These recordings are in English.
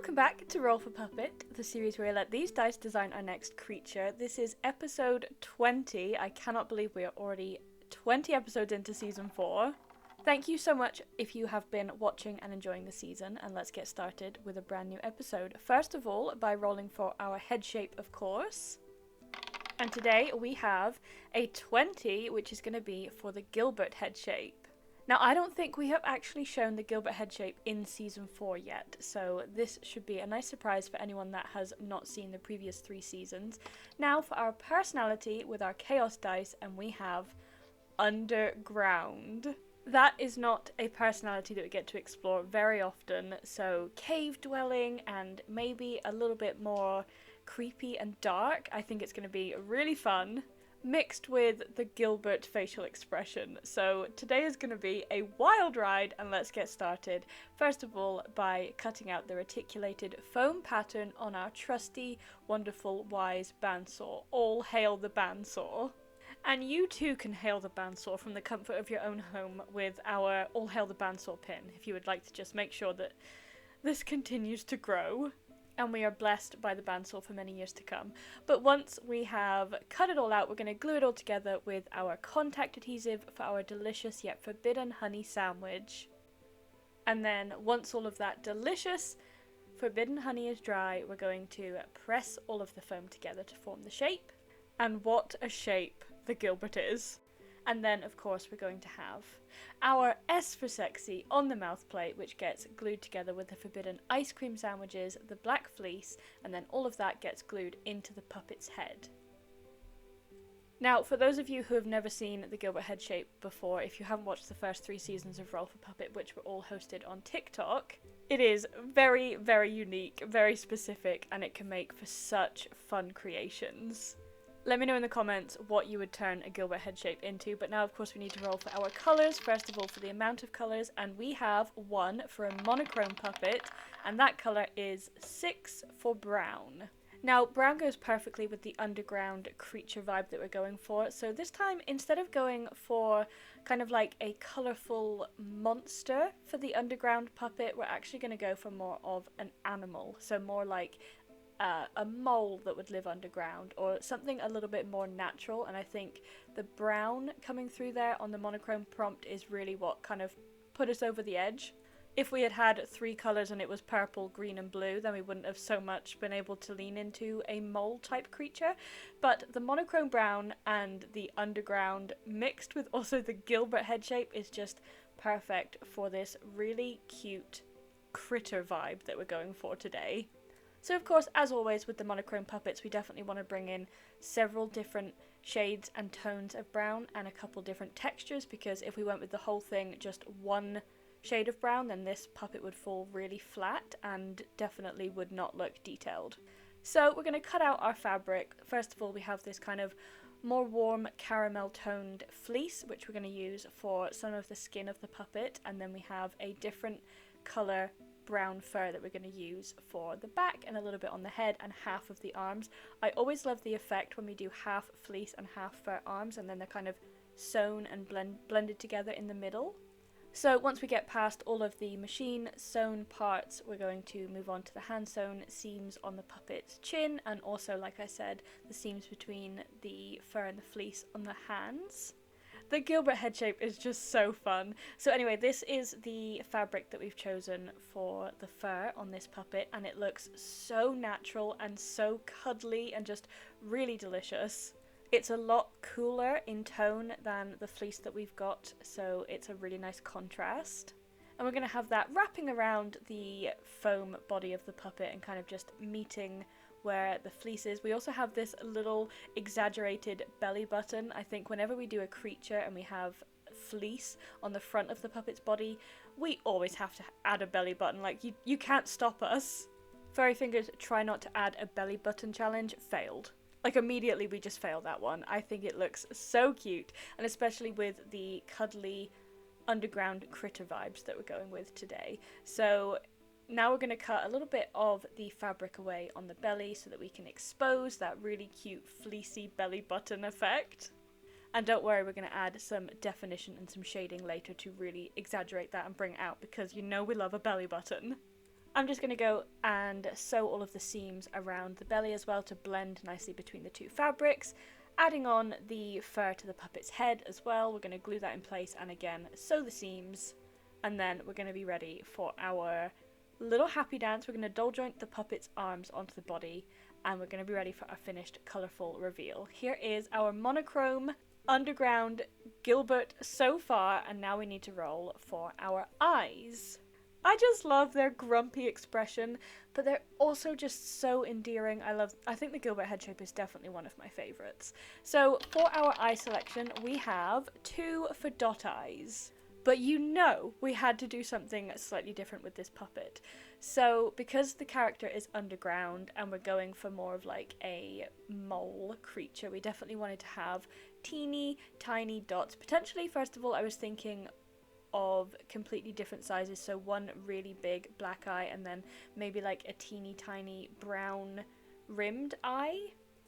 Welcome back to Roll for Puppet, the series where I let these dice design our next creature. This is episode 20. I cannot believe we are already 20 episodes into season 4. Thank you so much if you have been watching and enjoying the season, and let's get started with a brand new episode. First of all, by rolling for our head shape, of course. And today we have a 20, which is going to be for the Gilbert head shape. Now, I don't think we have actually shown the Gilbert head shape in season 4 yet, so this should be a nice surprise for anyone that has not seen the previous 3 seasons. Now for our personality with our chaos dice, and we have underground. That is not a personality that we get to explore very often, so cave dwelling and maybe a little bit more creepy and dark. I think it's going to be really fun, mixed with the Gilbert facial expression. So today is going to be a wild ride, and let's get started. First of all, by cutting out the reticulated foam pattern on our trusty, wonderful, wise bandsaw. All hail the bandsaw. And you too can hail the bandsaw from the comfort of your own home with our All Hail the Bandsaw pin, if you would like to just make sure that this continues to grow and we are blessed by the bandsaw for many years to come. But once we have cut it all out, we're going to glue it all together with our contact adhesive for our delicious yet forbidden honey sandwich. And then once all of that delicious forbidden honey is dry, we're going to press all of the foam together to form the shape. And what a shape the Gilbert is. And then, of course, we're going to have our S for sexy on the mouth plate, which gets glued together with the forbidden ice cream sandwiches, the black fleece, and then all of that gets glued into the puppet's head. Now, for those of you who have never seen the Gilbert head shape before, if you haven't watched the first 3 seasons of Roll for Puppet, which were all hosted on TikTok, it is very, very unique, very specific, and it can make for such fun creations. Let me know in the comments what you would turn a Gilbert head shape into, but now of course we need to roll for our colours, first of all for the amount of colours, and we have 1 for a monochrome puppet, and that colour is 6 for brown. Now brown goes perfectly with the underground creature vibe that we're going for, so this time instead of going for kind of like a colourful monster for the underground puppet, we're actually going to go for more of an animal, so more like a mole that would live underground, or something a little bit more natural. And I think the brown coming through there on the monochrome prompt is really what kind of put us over the edge. If we had had 3 colours and it was purple, green and blue, then we wouldn't have so much been able to lean into a mole type creature. But the monochrome brown and the underground mixed with also the Gilbert head shape is just perfect for this really cute critter vibe that we're going for today. So of course, as always with the monochrome puppets, we definitely want to bring in several different shades and tones of brown and a couple different textures, because if we went with the whole thing just one shade of brown, then this puppet would fall really flat and definitely would not look detailed. So we're going to cut out our fabric. First of all, we have this kind of more warm caramel toned fleece, which we're going to use for some of the skin of the puppet, and then we have a different colour brown fur that we're going to use for the back and a little bit on the head and half of the arms. I always love the effect when we do half fleece and half fur arms, and then they're kind of sewn and blended together in the middle. So once we get past all of the machine sewn parts, we're going to move on to the hand sewn seams on the puppet's chin, and also, like I said, the seams between the fur and the fleece on the hands. The Gilbert head shape is just so fun. So anyway, this is the fabric that we've chosen for the fur on this puppet, and it looks so natural and so cuddly and just really delicious. It's a lot cooler in tone than the fleece that we've got, so it's a really nice contrast. And we're going to have that wrapping around the foam body of the puppet and kind of just meeting where the fleece is. We also have this little exaggerated belly button. I think whenever we do a creature and we have fleece on the front of the puppet's body, we always have to add a belly button. Like, you can't stop us. Furry Fingers try not to add a belly button challenge failed. Like, immediately we just failed that one. I think it looks so cute, and especially with the cuddly underground critter vibes that we're going with today. So now we're going to cut a little bit of the fabric away on the belly so that we can expose that really cute fleecy belly button effect. And don't worry, we're going to add some definition and some shading later to really exaggerate that and bring it out, because you know we love a belly button. I'm just going to go and sew all of the seams around the belly as well to blend nicely between the two fabrics. Adding on the fur to the puppet's head as well. We're going to glue that in place and again sew the seams. And then we're going to be ready for our little happy dance. We're going to doll joint the puppet's arms onto the body and we're going to be ready for our finished colourful reveal. Here is our monochrome underground Gilbert so far, and now we need to roll for our eyes. I just love their grumpy expression, but they're also just so endearing. I think the Gilbert head shape is definitely one of my favourites. So for our eye selection, we have 2 for dot eyes. But you know we had to do something slightly different with this puppet. So because the character is underground and we're going for more of like a mole creature, we definitely wanted to have teeny tiny dots. Potentially, first of all, I was thinking of completely different sizes. So one really big black eye and then maybe like a teeny tiny brown rimmed eye.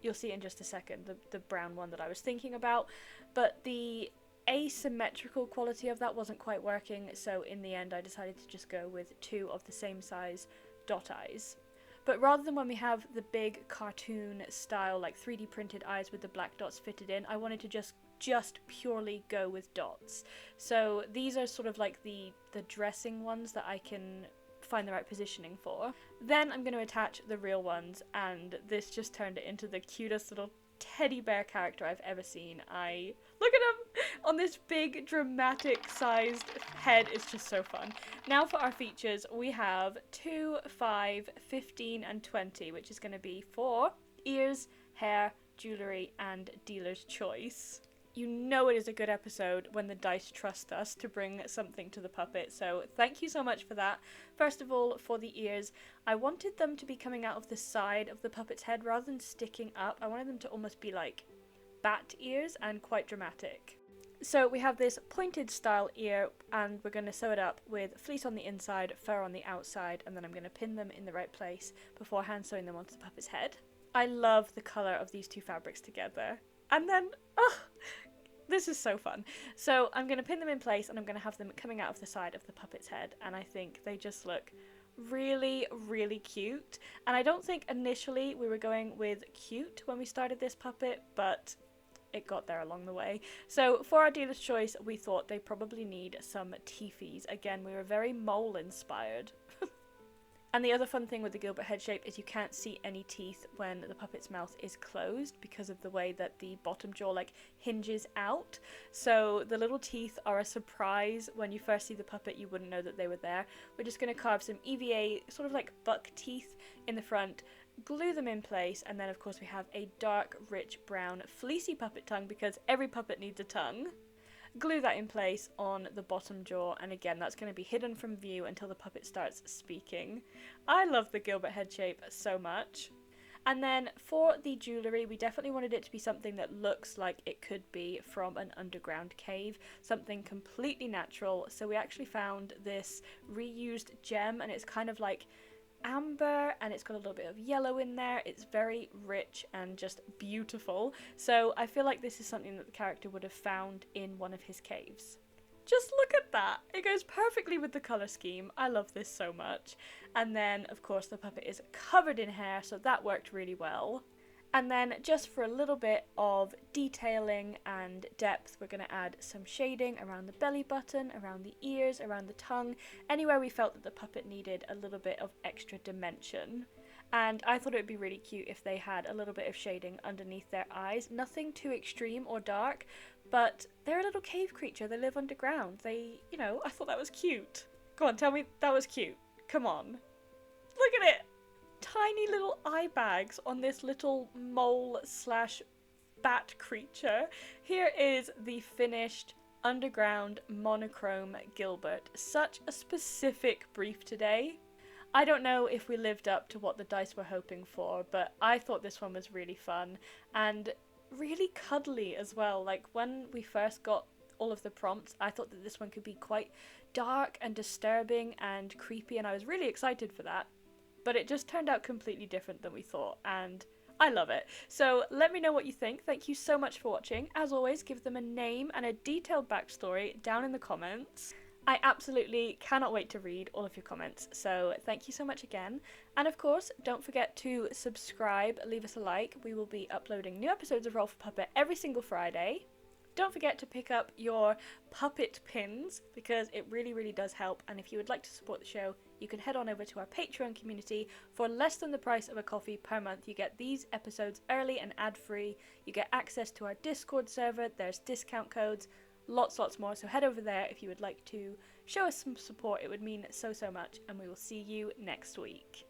You'll see in just a second the brown one that I was thinking about. But the asymmetrical quality of that wasn't quite working, so in the end I decided to just go with 2 of the same size dot eyes. But rather than when we have the big cartoon style like 3D printed eyes with the black dots fitted in, I wanted to just purely go with dots. So these are sort of like the dressing ones that I can find the right positioning for. Then I'm going to attach the real ones, and this just turned it into the cutest little teddy bear character I've ever seen. Look at him on this big dramatic sized head. It's just so fun. Now for our features, we have 2, 5, 15 and 20, which is going to be for ears, hair, jewellery and dealer's choice. You know it is a good episode when the dice trust us to bring something to the puppet, so thank you so much for that. First of all, for the ears, I wanted them to be coming out of the side of the puppet's head rather than sticking up. I wanted them to almost be like bat ears and quite dramatic. So we have this pointed style ear and we're going to sew it up with fleece on the inside, fur on the outside, and then I'm going to pin them in the right place before hand sewing them onto the puppet's head. I love the colour of these 2 fabrics together. And then, this is so fun. So I'm going to pin them in place and I'm going to have them coming out of the side of the puppet's head, and I think they just look really, really cute. And I don't think initially we were going with cute when we started this puppet, but it got there along the way. So for our dealer's choice, we thought they probably need some teethies. Again, we were very mole inspired. And the other fun thing with the Gilbert head shape is you can't see any teeth when the puppet's mouth is closed because of the way that the bottom jaw like hinges out. So the little teeth are a surprise. When you first see the puppet, you wouldn't know that they were there. We're just going to carve some EVA, sort of like buck teeth in the front, glue them in place, and then of course we have a dark, rich brown, fleecy puppet tongue because every puppet needs a tongue. Glue that in place on the bottom jaw, and again that's going to be hidden from view until the puppet starts speaking. I love the Gilbert head shape so much. And then for the jewellery, we definitely wanted it to be something that looks like it could be from an underground cave, something completely natural. So we actually found this reused gem, and it's kind of like amber and it's got a little bit of yellow in there. It's very rich and just beautiful. So I feel like this is something that the character would have found in one of his caves. Just look at that. It goes perfectly with the colour scheme. I love this so much. And then of course the puppet is covered in hair, so that worked really well. And then just for a little bit of detailing and depth, we're going to add some shading around the belly button, around the ears, around the tongue, anywhere we felt that the puppet needed a little bit of extra dimension. And I thought it would be really cute if they had a little bit of shading underneath their eyes. Nothing too extreme or dark, but they're a little cave creature. They live underground. I thought that was cute. Go on, tell me that was cute. Come on. Look at it. Tiny little eye bags on this little mole slash bat creature. Here is the finished underground monochrome Gilbert. Such a specific brief today. I don't know if we lived up to what the dice were hoping for, but I thought this one was really fun and really cuddly as well. Like when we first got all of the prompts, I thought that this one could be quite dark and disturbing and creepy, and I was really excited for that. But it just turned out completely different than we thought, and I love it. So let me know what you think. Thank you so much for watching. As always, give them a name and a detailed backstory down in the comments. I absolutely cannot wait to read all of your comments, so thank you so much again. And of course, don't forget to subscribe, leave us a like. We will be uploading new episodes of Roll for Puppet every single Friday. Don't forget to pick up your puppet pins because it really, really does help. And if you would like to support the show, you can head on over to our Patreon community. For less than the price of a coffee per month, you get these episodes early and ad-free. You get access to our Discord server. There's discount codes. Lots more. So head over there if you would like to show us some support. It would mean so much. And we will see you next week.